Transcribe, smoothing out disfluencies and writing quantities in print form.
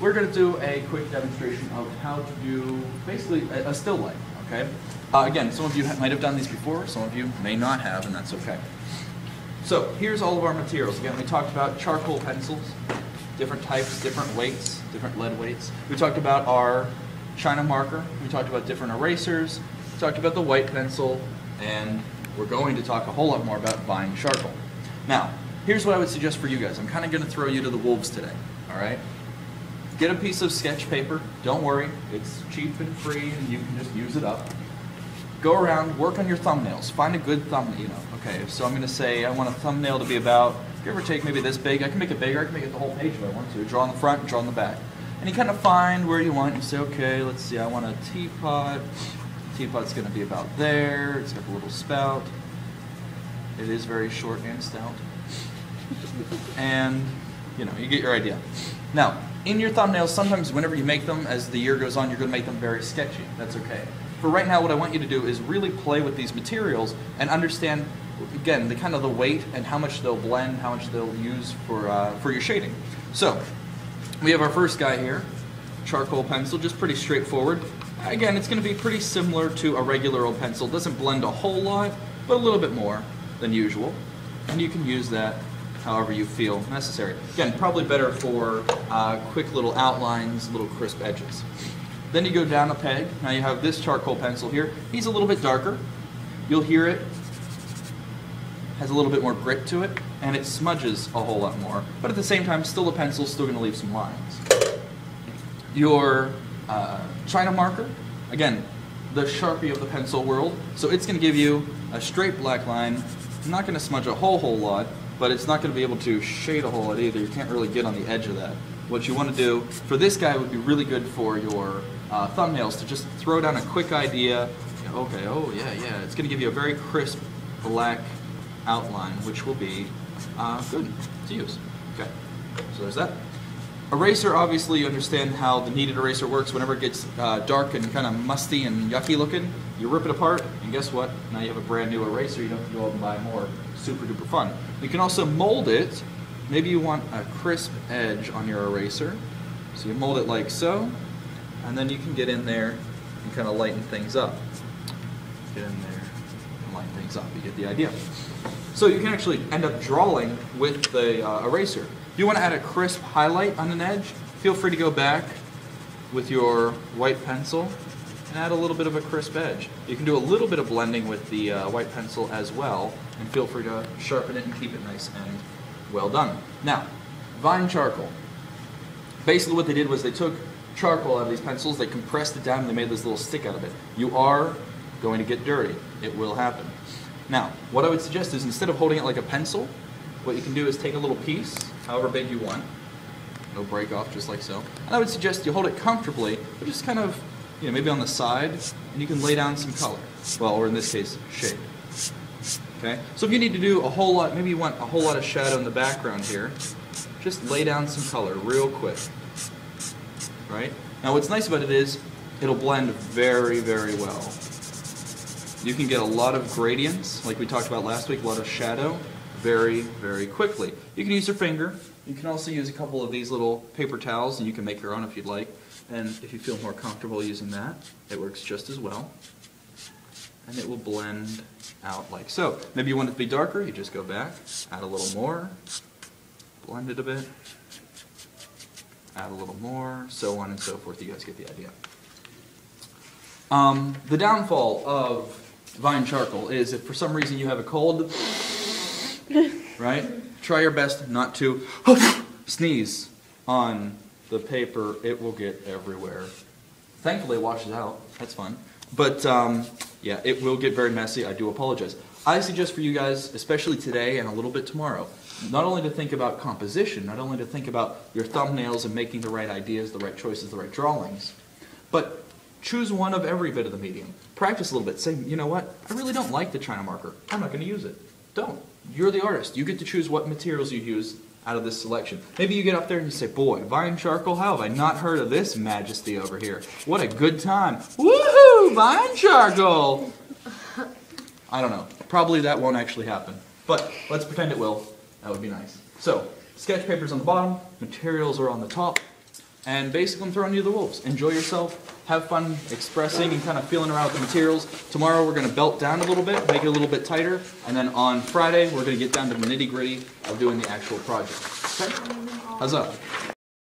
we're going to do a quick demonstration of how to do basically a still life, okay? Again, some of you might have done these before, some of you may not have, and that's okay. So here's all of our materials. Again, we talked about charcoal pencils, different types, different weights, different lead weights. We talked about our China marker. We talked about different erasers. We talked about the white pencil, and we're going to talk a whole lot more about vine charcoal. Now, here's what I would suggest for you guys. I'm kind of going to throw you to the wolves today, all right? Get a piece of sketch paper. Don't worry, it's cheap and free, and you can just use it up. Go around, work on your thumbnails. Find a good thumbnail. Okay, so I'm going to say I want a thumbnail to be about, give or take, maybe this big. I can make it bigger. I can make it the whole page if I want to. Draw on the front, draw on the back. And you kind of find where you want. You say, okay, let's see, I want a teapot. Teapot's going to be about there. It's got a little spout. It is very short and stout. And, you get your idea. Now, in your thumbnails, sometimes whenever you make them, as the year goes on, you're going to make them very sketchy. That's okay. For right now, what I want you to do is really play with these materials and understand, again, the kind of the weight and how much they'll blend, how much they'll use for your shading. So, we have our first guy here, charcoal pencil, just pretty straightforward. Again, it's going to be pretty similar to a regular old pencil. It doesn't blend a whole lot, but a little bit more than usual. And you can use that however you feel necessary. Again, probably better for quick little outlines, little crisp edges. Then you go down a peg. Now you have this charcoal pencil here. He's a little bit darker. You'll hear it has a little bit more grit to it, and it smudges a whole lot more. But at the same time, still a pencil, still going to leave some lines. Your China marker, again, the Sharpie of the pencil world. So it's going to give you a straight black line. Not going to smudge a whole lot, but it's not going to be able to shade a whole lot either. You can't really get on the edge of that. What you want to do for this guy would be really good for your thumbnails, to just throw down a quick idea. Okay, oh yeah, it's going to give you a very crisp black outline, which will be good to use. Okay, so there's that. Eraser, obviously you understand how the kneaded eraser works. Whenever it gets dark and kind of musty and yucky looking, you rip it apart, and guess what? Now you have a brand new eraser. You don't have to go out and buy more. Super duper fun. You can also mold it. Maybe you want a crisp edge on your eraser. So you mold it like so, and then you can get in there and kind of lighten things up. Get in there and lighten things up. You get the idea. So you can actually end up drawing with the eraser. If you want to add a crisp highlight on an edge, feel free to go back with your white pencil and add a little bit of a crisp edge. You can do a little bit of blending with the white pencil as well, and feel free to sharpen it and keep it nice and well done. Now, vine charcoal. Basically what they did was they took charcoal out of these pencils, they compressed it down, and they made this little stick out of it. You are going to get dirty. It will happen. Now, what I would suggest is instead of holding it like a pencil, what you can do is take a little piece, however big you want. No break off, just like so. And I would suggest you hold it comfortably, but just kind of, maybe on the side, and you can lay down some color. Well, or in this case, shade. Okay? So if you need to do a whole lot, maybe you want a whole lot of shadow in the background here, just lay down some color real quick. Right? Now what's nice about it is, it'll blend very, very well. You can get a lot of gradients, like we talked about last week, a lot of shadow, very, very quickly. You can use your finger. You can also use a couple of these little paper towels, and you can make your own if you'd like. And if you feel more comfortable using that, it works just as well. And it will blend out like so. Maybe you want it to be darker, you just go back, add a little more, blend it a bit, add a little more, so on and so forth. You guys get the idea. The downfall of vine charcoal is if for some reason you have a cold, right? Try your best not to sneeze on the paper. It will get everywhere. Thankfully it washes out. That's fun. But yeah, it will get very messy. I do apologize. I suggest for you guys, especially today and a little bit tomorrow, not only to think about composition, not only to think about your thumbnails and making the right ideas, the right choices, the right drawings, but choose one of every bit of the medium. Practice a little bit. Say, you know what? I really don't like the China marker. I'm not going to use it. Don't. You're the artist. You get to choose what materials you use out of this selection. Maybe you get up there and you say, boy, vine charcoal, how have I not heard of this majesty over here? What a good time. Woohoo! Vine charcoal! I don't know. Probably that won't actually happen. But let's pretend it will. That would be nice. So, sketch paper's on the bottom, materials are on the top. And basically I'm throwing you the wolves. Enjoy yourself. Have fun expressing and kind of feeling around with the materials. Tomorrow we're going to belt down a little bit, make it a little bit tighter, and then on Friday we're going to get down to the nitty-gritty of doing the actual project. Okay? How's that?